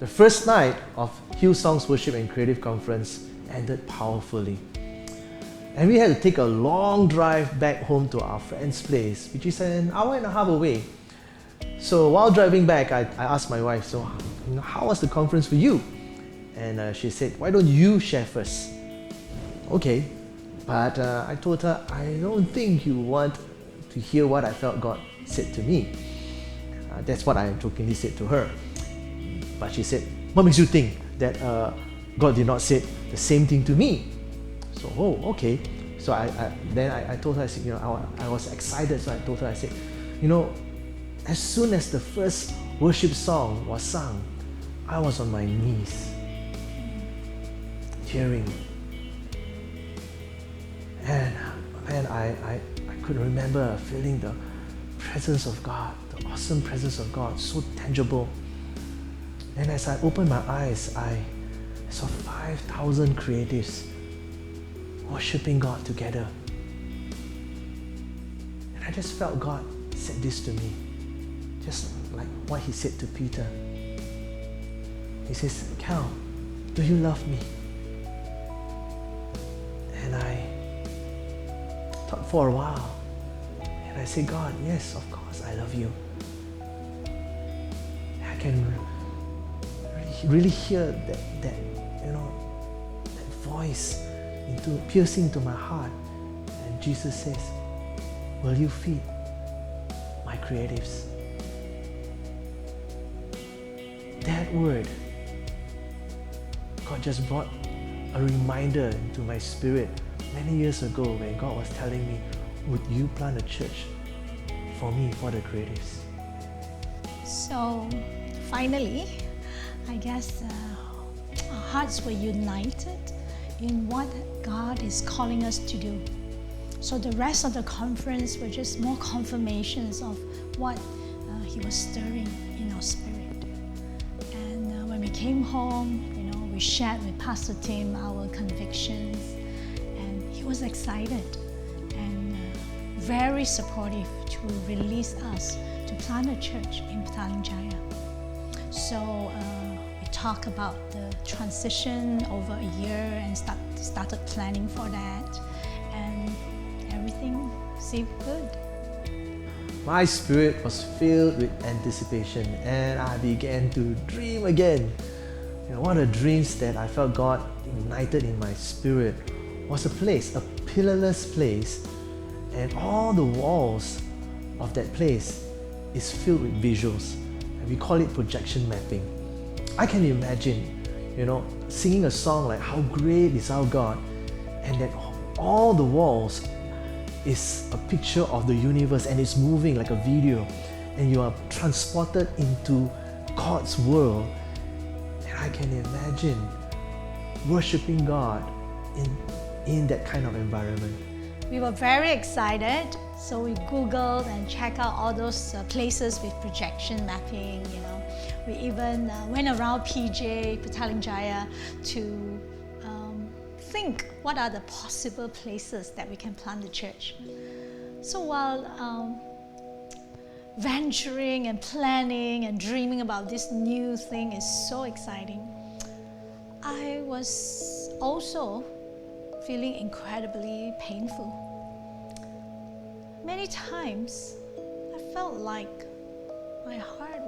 The first night of Hillsong's Worship and Creative Conference ended powerfully. And we had to take a long drive back home to our friend's place, which is an hour and a half away. So while driving back, I asked my wife, so how was the conference for you? And she said, why don't you share first? Okay, but I told her, I don't think you want to hear what I felt God said to me. That's what I jokingly said to her. But she said, what makes you think that God did not say the same thing to me? So, oh, okay. So I told her, I said, I was excited, so I told her, I said, as soon as the first worship song was sung, I was on my knees, hearing. And I could remember feeling the presence of God, the awesome presence of God, so tangible. And as I opened my eyes, I saw 5,000 creatives worshiping God together. And I just felt God said this to me, just like what He said to Peter. He says, Cal, do you love me? And I thought for a while, and I said, God, yes, of course, I love you. I can really hear that voice piercing to my heart. And Jesus says, will you feed my creatives? That word, God just brought a reminder into my spirit many years ago when God was telling me, would you plant a church for me, for the creatives? So finally, I guess our hearts were united in what God is calling us to do. So the rest of the conference were just more confirmations of what He was stirring in our spirit. And when we came home, we shared with Pastor Tim our convictions, and he was excited and very supportive to release us to plant a church in Petaling Jaya. So we talked about the transition over a year and started planning for that, and everything seemed good. My spirit was filled with anticipation, and I began to dream again. One of the dreams that I felt God ignited in my spirit was a place, a pillarless place, and all the walls of that place is filled with visuals. And we call it projection mapping. I can imagine, singing a song like How Great Is Our God, and that all the walls is a picture of the universe and it's moving like a video, and you are transported into God's world. I can imagine worshiping God in that kind of environment. We were very excited, so we Googled and checked out all those places with projection mapping. We even went around PJ, Petaling Jaya, to think what are the possible places that we can plant the church. So while venturing and planning and dreaming about this new thing is so exciting, I was also feeling incredibly painful. Many times I felt like my heart